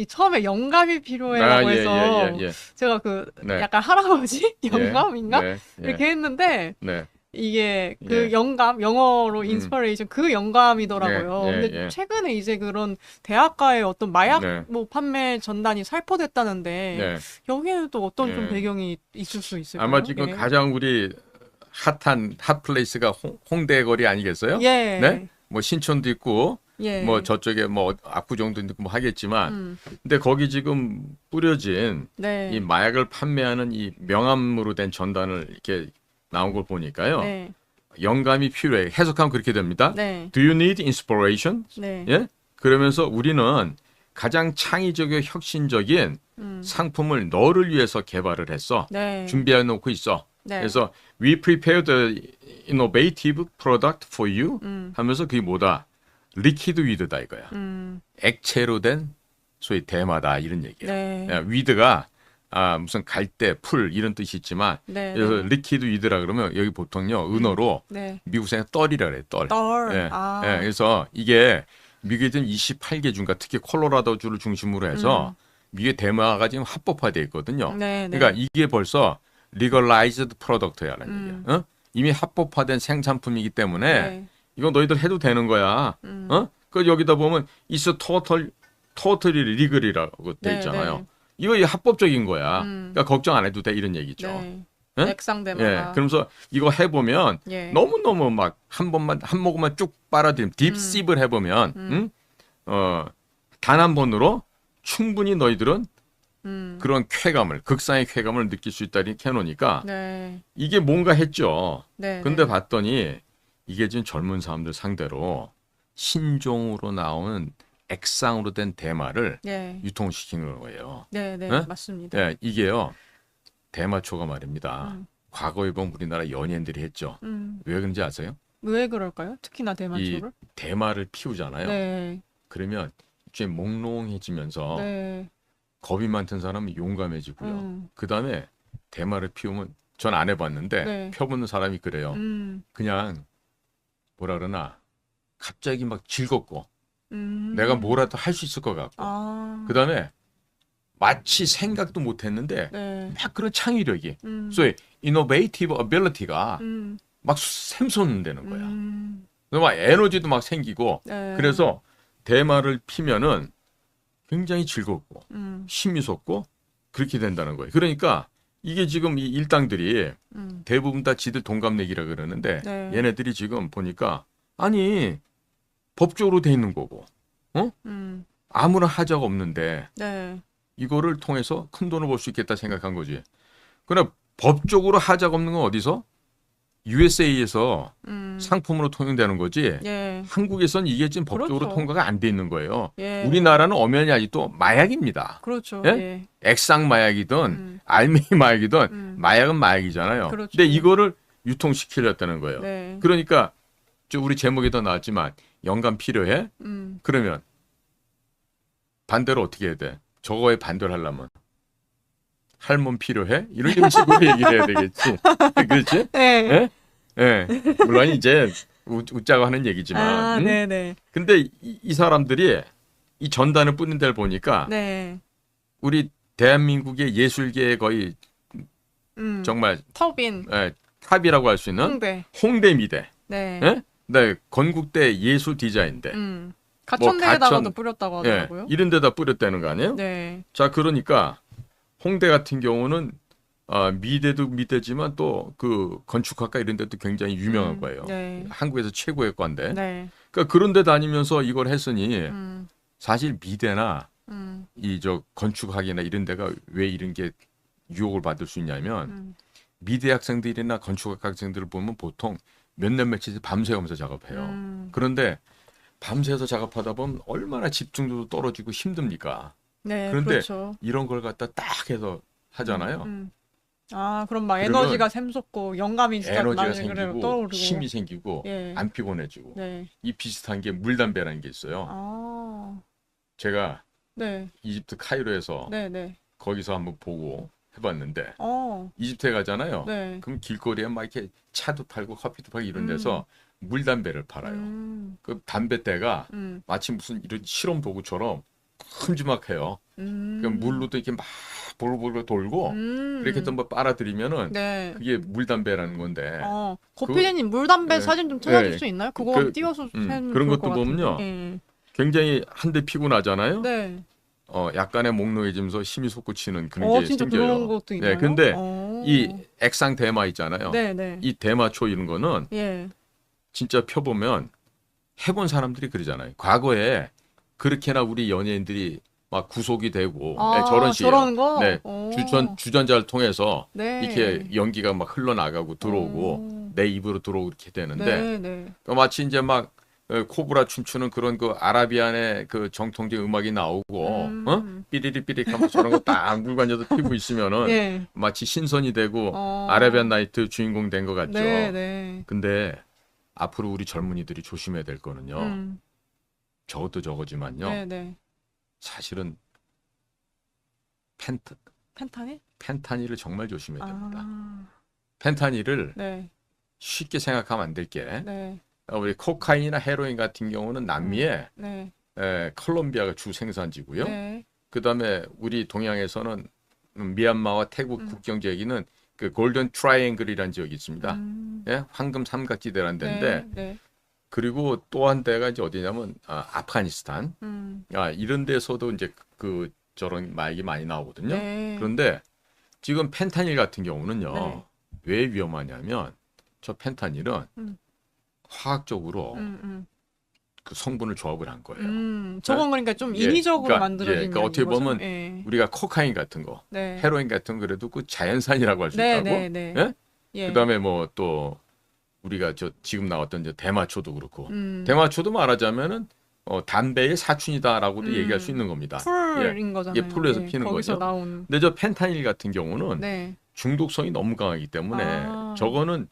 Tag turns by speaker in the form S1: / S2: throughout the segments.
S1: 이 처음에 영감이 필요해라고 해서 제가 그
S2: 네.
S1: 약간 할아버지
S2: 예.
S1: 영감인가
S2: 네.
S1: 이렇게 했는데
S2: 네.
S1: 이게 그
S2: 예.
S1: 영감 영어로 인스퍼레이션 그 영감이더라고요. 근데
S2: 예.
S1: 최근에 이제 그런 대학가의 어떤 마약
S2: 네.
S1: 뭐 판매 전단이 살포됐다는데
S2: 네.
S1: 여기에는 또 어떤 좀
S2: 예.
S1: 배경이 있을 수
S2: 아마
S1: 있을까요?
S2: 지금
S1: 예.
S2: 가장 우리 핫한 핫플레이스가 홍대 거리 아니겠어요? 네?
S1: 예.
S2: 뭐 신촌도 있고 뭐
S1: 예.
S2: 저쪽에 뭐 압구정도 있고 뭐 하겠지만
S1: 음.
S2: 근데 거기 지금 뿌려진 이
S1: 네.
S2: 마약을 판매하는 이 명함으로 된 전단을 이렇게 나온 걸 보니까요.
S1: 네.
S2: 영감이 필요해. 해석하면 그렇게 됩니다.
S1: 네.
S2: Do you need inspiration?
S1: 네.
S2: 예? 그러면서 우리는 가장 창의적이고 혁신적인
S1: 음.
S2: 상품을 너를 위해서 개발을 했어.
S1: 네.
S2: 준비해 놓고 있어.
S1: 네.
S2: 그래서 we prepared the innovative product for you 하면서 그게 뭐다? 리퀴드 위드다 이거야. 액체로 된 소위 대마다 이런 얘기야.
S1: 네.
S2: 위드가 무슨 갈대, 풀 이런 뜻이 있지만
S1: 네.
S2: 그래서
S1: 네.
S2: 리퀴드 위드라 그러면 여기 보통요 은어로
S1: 네.
S2: 미국에서 떨이라 그래 떨.
S1: 떨.
S2: 예.
S1: 아.
S2: 예. 그래서 이게 미국에 든 28개 주가 특히 콜로라도주를 중심으로 해서 미국의 대마가 지금 합법화되어 있거든요.
S1: 네. 네.
S2: 그러니까 이게 벌써 legalized product야라는 얘기야. 어? 이미 합법화된 생산품이기 때문에
S1: 네.
S2: 이거 너희들 해도 되는 거야. 어? 그 여기다 보면 is totally legal이라고 돼
S1: 네,
S2: 있잖아요.
S1: 네.
S2: 이거 합법적인 거야. 그러니까 걱정 안 해도 돼 이런 얘기죠.
S1: 네.
S2: 예?
S1: 액상대마다.
S2: 예. 그러면서 이거 해보면
S1: 예.
S2: 너무너무 막 한 번만 한 모금만 쭉 빨아들이면 딥십을 해보면 단 한 번으로 충분히 너희들은 그런 쾌감을 극상의 쾌감을 느낄 수 있다 이렇게 해놓으니까
S1: 네.
S2: 이게 뭔가 했죠.
S1: 네.
S2: 근데
S1: 네.
S2: 봤더니 이게 지금 젊은 사람들 상대로 신종으로 나오는 액상으로 된 대마를
S1: 네.
S2: 유통시키는 거예요.
S1: 네. 네.
S2: 예?
S1: 맞습니다.
S2: 예, 이게요. 대마초가 말입니다. 과거에 보면 우리나라 연예인들이 했죠. 왜 그런지 아세요?
S1: 왜 그럴까요? 특히나
S2: 이
S1: 대마초를?
S2: 대마를 피우잖아요.
S1: 네.
S2: 그러면 이제 몽롱해지면서
S1: 네.
S2: 겁이 많던 사람은 용감해지고요. 그 다음에 대마를 피우면 전 안 해봤는데
S1: 네.
S2: 펴보는 사람이 그래요. 그냥 뭐라 그러나 갑자기 막 즐겁고 내가 뭐라도 할 수 있을 것 같고
S1: 아.
S2: 그 다음에 마치 생각도 못했는데
S1: 네.
S2: 막 그런 창의력이 소위 innovative ability가 막 샘솟는다는 거야. 막 에너지도 막 생기고
S1: 네.
S2: 그래서 대마를 피면은 굉장히 즐겁고 힘이 솟고 그렇게 된다는 거예요. 그러니까 이게 지금 이 일당들이 대부분 다 지들 동갑내기라 그러는데
S1: 네.
S2: 얘네들이 지금 보니까 아니 법적으로 돼 있는 거고 아무런 하자가 없는데
S1: 네.
S2: 이거를 통해서 큰 돈을 벌 수 있겠다 생각한 거지. 그러나 법적으로 하자가 없는 건 어디서? USA에서 상품으로 통용되는 거지.
S1: 예.
S2: 한국에선 이게 지금 법적으로
S1: 그렇죠.
S2: 통과가 안 돼 있는 거예요.
S1: 예.
S2: 우리나라는 엄연히 아직도 마약입니다.
S1: 그렇죠.
S2: 예?
S1: 예.
S2: 액상 마약이든 알맹이 마약이든 마약은 마약이잖아요.
S1: 그렇죠.
S2: 근데 이거를 유통시키려다는 거예요.
S1: 네.
S2: 그러니까 우리 제목에도 나왔지만 영감 필요해? 그러면 반대로 어떻게 해야 돼? 저거에 반대를 하려면 할멈 필요해? 이런 식으로 얘기를 해야 되겠지. 그렇지?
S1: 네.
S2: 예? 예. 물론 이제 웃자고 하는 얘기지만.
S1: 아,
S2: 응?
S1: 네네.
S2: 근데 이 사람들이 이 전단을 뿌린 데를 보니까
S1: 네.
S2: 우리 대한민국의 예술계의 거의 정말
S1: 터빈.
S2: 탑이라고 할 수 있는
S1: 홍대.
S2: 홍대미대.
S1: 네.
S2: 예? 네, 건국대 예술 디자인대.
S1: 가천대에다가도
S2: 가천,
S1: 뿌렸다고
S2: 예,
S1: 하더라고요.
S2: 이런 데다 뿌렸다는 거 아니에요?
S1: 네.
S2: 자, 그러니까 홍대 같은 경우는 미대도 미대지만 또 그 건축학과 이런 데도 굉장히 유명한 거예요.
S1: 네.
S2: 한국에서 최고의 과인데.
S1: 네.
S2: 그러니까 그런 데 다니면서 이걸 했으니 사실 미대나 이 저 건축학이나 이런 데가 왜 이런 게 유혹을 받을 수 있냐면 미대 학생들이나 건축학 학생들을 보면 보통 몇 년 며칠 밤새가면서 작업해요. 그런데 밤새서 작업하다 보면 얼마나 집중도도 떨어지고 힘듭니까?
S1: 네.
S2: 그런데
S1: 그렇죠.
S2: 이런 걸 갖다 딱 해서 하잖아요.
S1: 아, 그럼 막
S2: 그러면
S1: 에너지가 샘솟고 영감이 진짜
S2: 에너지가
S1: 나중에 그래요.
S2: 생기고
S1: 떠오르고.
S2: 힘이 생기고
S1: 예.
S2: 안 피곤해지고
S1: 네.
S2: 이 비슷한 게 물담배라는 게 있어요.
S1: 아.
S2: 제가
S1: 네.
S2: 이집트 카이로에서
S1: 네, 네.
S2: 거기서 한번 보고 해봤는데
S1: 어.
S2: 이집트에 가잖아요.
S1: 네.
S2: 그럼 길거리에 막 이렇게 차도 팔고 커피도 팔고 이런 데서 물담배를 팔아요. 그 담배대가 마치 무슨 이런 실험 도구처럼 큼지막해요. 그 물로도 이렇게 막 볼볼 돌고 이렇게 좀 뭐 빨아들이면은
S1: 네.
S2: 그게 물담배라는 건데.
S1: 고필리님 물담배
S2: 네.
S1: 사진 좀 찾아줄
S2: 네.
S1: 수 있나요? 그거 한번 띄워서
S2: 그런 것도 보면요. 굉장히 한 대 피고 나잖아요.
S1: 네.
S2: 약간의 목노해지면서 힘이 솟구치는 그런 게
S1: 진짜
S2: 생겨요.
S1: 그런 것도 있나요?
S2: 네, 근데 이 액상 대마 있잖아요.
S1: 네, 네.
S2: 이 대마초 이런 거는
S1: 예.
S2: 진짜 펴보면 해본 사람들이 그러잖아요. 과거에 그렇게나 우리 연예인들이 막 구속이 되고 저런 식이에요.
S1: 저런 거?
S2: 네, 주전자를 통해서
S1: 네.
S2: 이렇게 연기가 막 흘러나가고 들어오고 내 입으로 들어오고 이렇게 되는데
S1: 네.
S2: 마치 이제 막 코브라 춤추는 그런 그 아라비안의 그 정통적 음악이 나오고 삐리리삐리 하면서 저런 거 딱 물관여도 피고 있으면은
S1: 예.
S2: 마치 신선이 되고 아라비안 나이트 주인공 된 것 같죠.
S1: 네.
S2: 근데 앞으로 우리 젊은이들이 조심해야 될 거는요. 저것도 저거지만요.
S1: 네.
S2: 사실은
S1: 펜타닐?
S2: 펜타닐을 정말 조심해야 됩니다. 펜타닐을
S1: 네.
S2: 쉽게 생각하면 안 될 게
S1: 네.
S2: 우리 코카인이나 헤로인 같은 경우는 남미에
S1: 네.
S2: 콜롬비아가 주 생산지고요.
S1: 네.
S2: 그다음에 우리 동양에서는 미얀마와 태국 국경 지역에는 그 골든 트라이앵글이라는 지역이 있습니다. 예? 황금 삼각지대라는 데인데
S1: 네.
S2: 그리고 또 한 데가 이제 어디냐면 아프가니스탄 이런 데서도 이제 그 저런 말이 많이 나오거든요.
S1: 네.
S2: 그런데 지금 펜타닐 같은 경우는요.
S1: 네.
S2: 왜 위험하냐면 저 펜타닐은 화학적으로 그 성분을 조합을 한 거예요.
S1: 저건 그러니까 좀 인위적으로 만들어진
S2: 그러니까 어떻게 보면
S1: 거죠?
S2: 우리가 코카인 같은 거,
S1: 네.
S2: 헤로인 같은 거 그래도 그 자연산이라고 할 수 있다고.
S1: 네.
S2: 예? 그다음에 뭐 또 우리가 저 지금 나왔던 저 대마초도 그렇고 대마초도 말하자면은 담배의 사춘이다라고도 얘기할 수 있는 겁니다.
S1: 풀인 거잖아요.
S2: 이게 풀에서 피는 거죠.
S1: 나온.
S2: 근데 저 펜타닐 같은 경우는
S1: 네.
S2: 중독성이 너무 강하기 때문에 저거는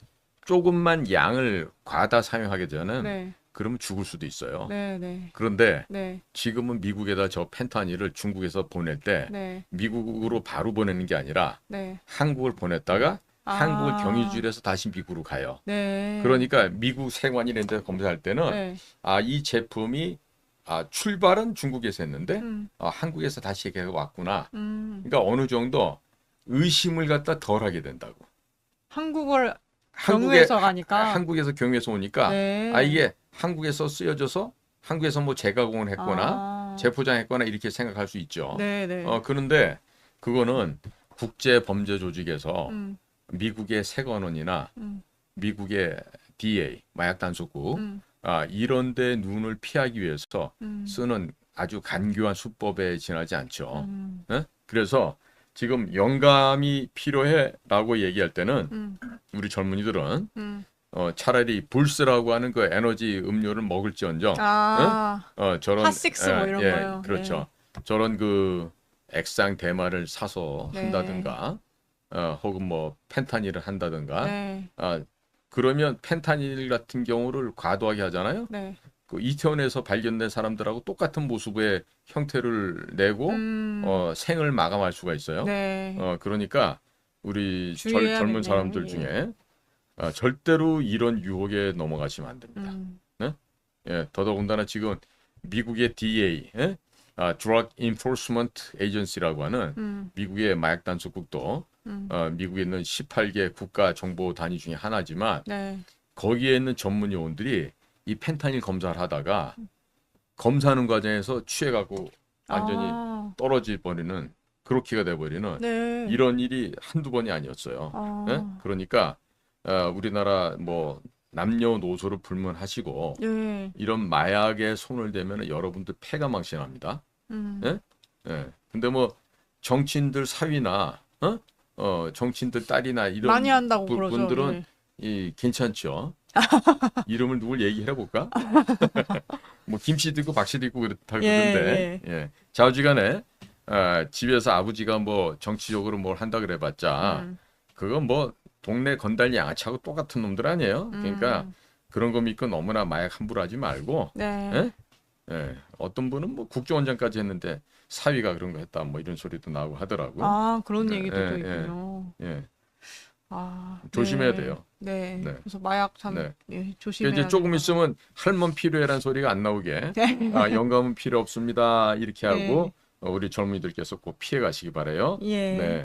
S2: 조금만 양을 과다 사용하게 되면 그러면 죽을 수도 있어요.
S1: 네.
S2: 그런데 지금은 미국에다 저 펜타닐을 중국에서 보낼 때 미국으로 바로 보내는 게 아니라 한국을 보냈다가 한국을 경유지에서 다시 미국으로 가요. 그러니까 미국 세관 이런 데 검사할 때는 이 제품이 출발은 중국에서 했는데 한국에서 다시 이렇게 왔구나. 그러니까 어느 정도 의심을 갖다 덜 하게 된다고.
S1: 한국을 경유해서 가니까
S2: 한국에서 경유해서 오니까 이게 한국에서 쓰여져서 한국에서 뭐 재가공을 했거나 재포장했거나 이렇게 생각할 수 있죠. 그런데 그거는 국제 범죄 조직에서 미국의 세관원이나 미국의 DA 마약 단속국 이런 데 눈을 피하기 위해서 쓰는 아주 간교한 수법에 지나지 않죠. 그래서 지금 영감이 필요해라고 얘기할 때는 우리 젊은이들은 차라리 불스라고 하는 그 에너지 음료를 먹을지언정 저런
S1: 핫식스 뭐 이런 거요.
S2: 그렇죠. 저런 그 액상 대마를 사서 한다든가 혹은 뭐 펜타닐을 한다든가 그러면 펜타닐 같은 경우를 과도하게 하잖아요. 그 이태원에서 발견된 사람들하고 똑같은 모습의 형태를 내고 생을 마감할 수가 있어요. 그러니까 우리 젊은 사람들 중에 절대로 이런 유혹에 넘어가시면 안 됩니다. 더더군다나 지금 미국의 DA, Drug Enforcement Agency라고 하는 미국의 마약 단속국도 미국에 있는 18개 국가 정보 단위 중에 하나지만 거기에 있는 전문 요원들이 이 펜타닐 검사를 하다가 검사하는 과정에서 취해가고 완전히 떨어져 버리는 그렇게가 돼버리는 이런 일이 한두 번이 아니었어요. 그러니까 우리나라 뭐 남녀노소를 불문하시고 이런 마약에 손을 대면 여러분들 패가 망신합니다. 근데 뭐 정치인들 사위나 정치인들 딸이나 이런
S1: 많이 한다고
S2: 분들은 괜찮죠. 이름을 누굴 얘기해 볼까? 뭐 김씨도 있고 박씨도 있고 그렇다고 그러는데 좌우지간에 집에서 아버지가 뭐 정치적으로 뭘 한다 그래봤자 그건 뭐 동네 건달 양아치하고 똑같은 놈들 아니에요. 그러니까 그런 거 믿고 너무나 마약 함부로 하지 말고 어떤 분은 뭐 국정원장까지 했는데 사위가 그런 거 했다 뭐 이런 소리도 나오고 하더라고.
S1: 그런 얘기도 또 있군요.
S2: 조심해야
S1: 네.
S2: 돼요.
S1: 네.
S2: 네.
S1: 그래서 마약 참
S2: 네.
S1: 조심해야
S2: 이제 조금
S1: 되겠다.
S2: 있으면 할멈 필요해라는 소리가 안 나오게.
S1: 네.
S2: 영감은 필요 없습니다. 이렇게 하고
S1: 네.
S2: 우리 젊은이들께서 꼭 피해 가시기 바래요.
S1: 예.
S2: 네.